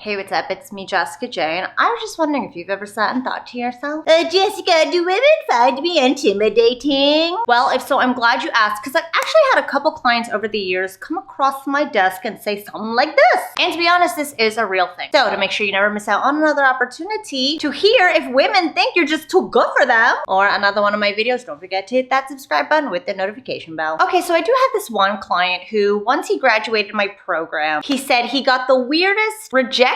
Hey, what's up? It's me, Jessica J, and I was just wondering if you've ever sat and thought to yourself, Jessica, do women find me intimidating? Well, if so, I'm glad you asked, because I've actually had a couple clients over the years come across my desk and say something like this. And to be honest, this is a real thing. So to make sure you never miss out on another opportunity to hear if women think you're just too good for them, or another one of my videos, don't forget to hit that subscribe button with the notification bell. Okay, so I do have this one client who, once he graduated my program, he said he got the weirdest rejections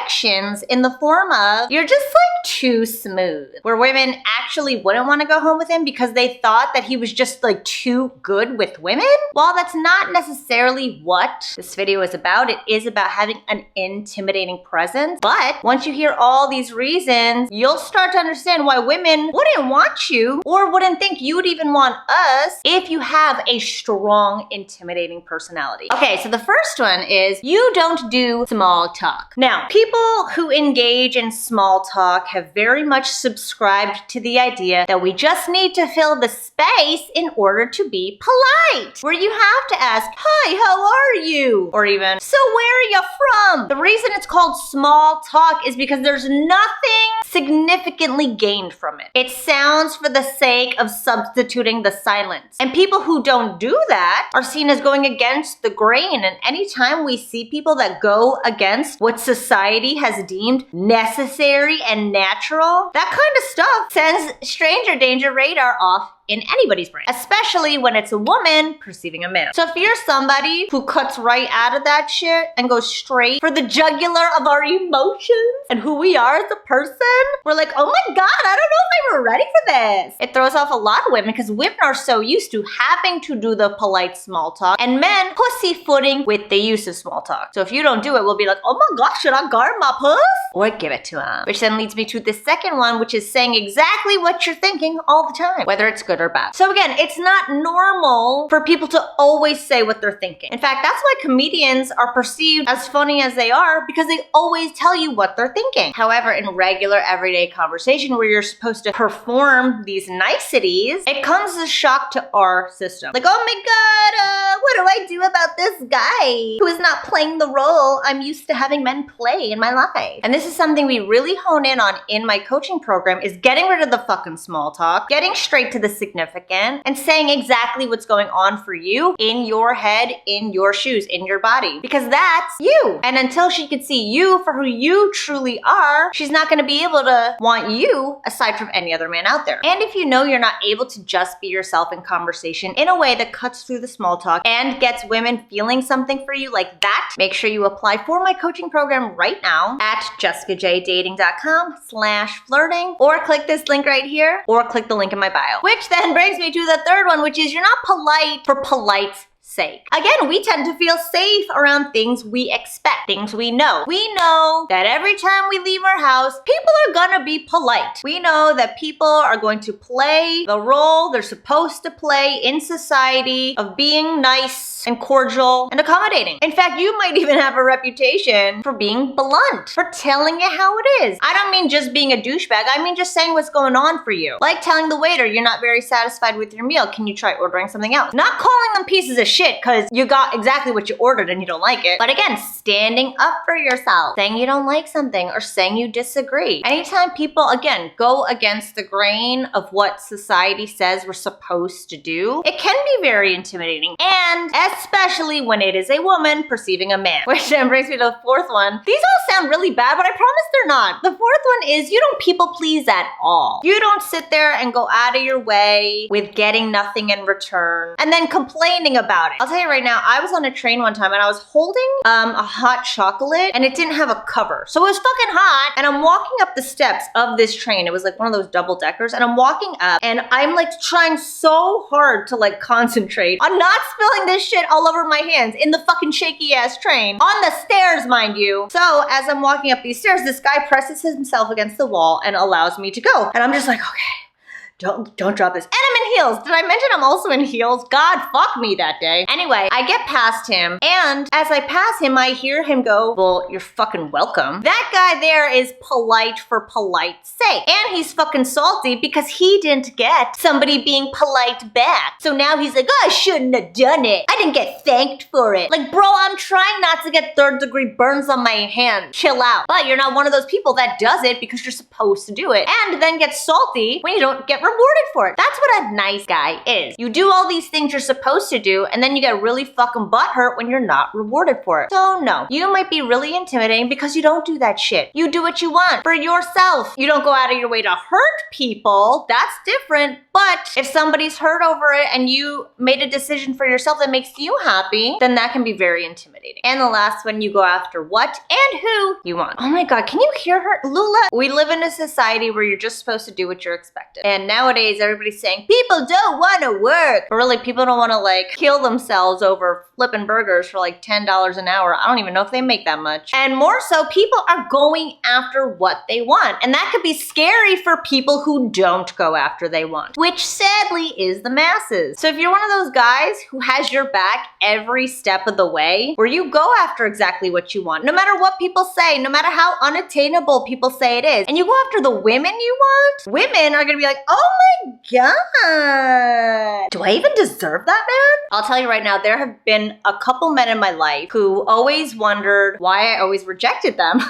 in the form of, you're just like too smooth, where women actually wouldn't want to go home with him because they thought that he was just like too good with women. While that's not necessarily what this video is about, it is about having an intimidating presence. But once you hear all these reasons, you'll start to understand why women wouldn't want you or wouldn't think you would even want us if you have a strong, intimidating personality. Okay, so the first one is you don't do small talk. Now, people who engage in small talk have very much subscribed to the idea that we just need to fill the space in order to be polite, where you have to ask, hi, how are you? Or even, so where are you from? The reason it's called small talk is because there's nothing significantly gained from it. It sounds for the sake of substituting the silence. And people who don't do that are seen as going against the grain. And anytime we see people that go against what society has deemed necessary and natural, that kind of stuff sends stranger danger radar off in anybody's brain, especially when it's a woman perceiving a man. So if you're somebody who cuts right out of that shit and goes straight for the jugular of our emotions and who we are as a person, we're like, oh my God, I don't know if I'm ready for this. It throws off a lot of women because women are so used to having to do the polite small talk and men pussyfooting with the use of small talk. So if you don't do it, we'll be like, oh my gosh, should I guard my puss? Or give it to him. Which then leads me to the second one, which is saying exactly what you're thinking all the time, whether it's good or bad. So again, it's not normal for people to always say what they're thinking. In fact, that's why comedians are perceived as funny as they are, because they always tell you what they're thinking. However, in regular everyday conversation where you're supposed to perform these niceties, it comes as a shock to our system. Like, oh my God, what do I do about this guy who is not playing the role I'm used to having men play in my life? And this is something we really hone in on in my coaching program, is getting rid of the fucking small talk, getting straight to the significant, and saying exactly what's going on for you in your head, in your shoes, in your body, because that's you. And until she can see you for who you truly are, she's not going to be able to want you aside from any other man out there. And if you know you're not able to just be yourself in conversation in a way that cuts through the small talk and gets women feeling something for you like that, make sure you apply for my coaching program right now at jessicajdating.com/flirting, or click this link right here, or click the link in my bio. Which then brings me to the third one, which is you're not polite for polite's sake. Again, we tend to feel safe around things we expect, things we know. We know that every time we leave our house, people are gonna be polite. We know that people are going to play the role they're supposed to play in society of being nice and cordial and accommodating. In fact, you might even have a reputation for being blunt, for telling it how it is. I don't mean just being a douchebag, I mean just saying what's going on for you. Like telling the waiter you're not very satisfied with your meal, can you try ordering something else? Not calling them pieces of shit because you got exactly what you ordered and you don't like it. But again, standing up for yourself, saying you don't like something or saying you disagree. Anytime people, again, go against the grain of what society says we're supposed to do, it can be very intimidating, and especially when it is a woman perceiving a man. Which then brings me to the fourth one. These all sound really bad, but I promise they're not. The fourth one is you don't people please at all. You don't sit there and go out of your way with getting nothing in return and then complaining about it. I'll tell you right now, I was on a train one time and I was holding a hot chocolate and it didn't have a cover. So it was fucking hot and I'm walking up the steps of this train. It was like one of those double deckers and I'm walking up and I'm like trying so hard to like concentrate on not spilling this shit all over my hands in the fucking shaky ass train. On the stairs, mind you. So as I'm walking up these stairs, this guy presses himself against the wall and allows me to go. And I'm just like, okay, don't drop this. And I'm in heels. Did I mention I'm also in heels? God, fuck me that day. Anyway, I get past him, and as I pass him, I hear him go, well, you're fucking welcome. That guy there is polite for polite's sake. And he's fucking salty because he didn't get somebody being polite back. So now he's like, oh, I shouldn't have done it. I didn't get thanked for it. Like, bro, I'm trying not to get third-degree burns on my hand. Chill out. But you're not one of those people that does it because you're supposed to do it and then gets salty when you don't get rewarded for it. That's what a nice guy is. You do all these things you're supposed to do and then you get really fucking butthurt when you're not rewarded for it. So no, you might be really intimidating because you don't do that shit. You do what you want for yourself. You don't go out of your way to hurt people. That's different. But if somebody's hurt over it and you made a decision for yourself that makes you happy, then that can be very intimidating. And the last one, you go after what and who you want. Oh my God, can you hear her? Lula, we live in a society where you're just supposed to do what you're expected. And nowadays, everybody's saying, people don't want to work. But really, people don't want to like kill themselves over flipping burgers for like $10 an hour. I don't even know if they make that much. And more so, people are going after what they want. And that could be scary for people who don't go after they want, which sadly is the masses. So if you're one of those guys who has your back every step of the way, where you go after exactly what you want, no matter what people say, no matter how unattainable people say it is, and you go after the women you want, women are gonna be like, oh my God, do I even deserve that man? I'll tell you right now, there have been a couple men in my life who always wondered why I always rejected them.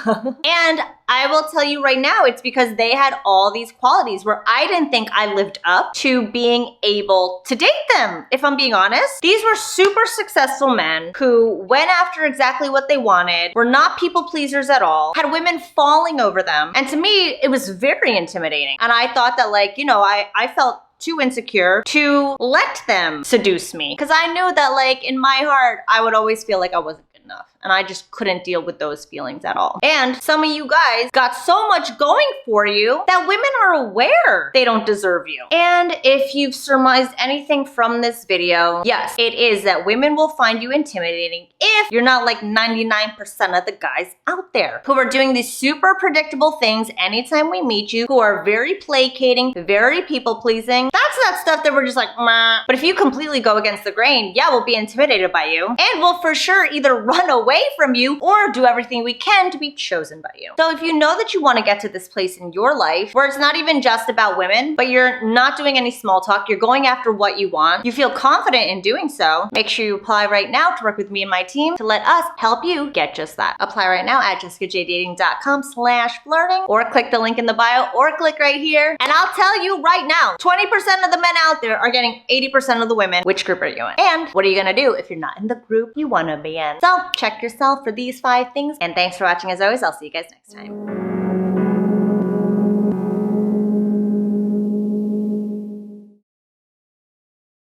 And I will tell you right now, it's because they had all these qualities where I didn't think I lived up to being able to date them, if I'm being honest. These were super successful men who went after exactly what they wanted, were not people pleasers at all, had women falling over them. And to me, it was very intimidating. And I thought that like, you know, I felt too insecure to let them seduce me. Because I knew that like in my heart, I would always feel like I wasn't good enough. And I just couldn't deal with those feelings at all. And some of you guys got so much going for you that women are aware they don't deserve you. And if you've surmised anything from this video, yes, it is that women will find you intimidating if you're not like 99% of the guys out there who are doing these super predictable things anytime we meet you, who are very placating, very people-pleasing. That's that stuff that we're just like, meh. But if you completely go against the grain, yeah, we'll be intimidated by you. And we'll for sure either run away from you or do everything we can to be chosen by you. So if you know that you want to get to this place in your life where it's not even just about women, but you're not doing any small talk, you're going after what you want, you feel confident in doing so, make sure you apply right now to work with me and my team to let us help you get just that. Apply right now at jessicajdating.com/flirting or click the link in the bio or click right here. And I'll tell you right now, 20% of the men out there are getting 80% of the women. Which group are you in? And what are you gonna do if you're not in the group you wanna be in? So check yourself for these 5 things. And thanks for watching as always. I'll see you guys next time.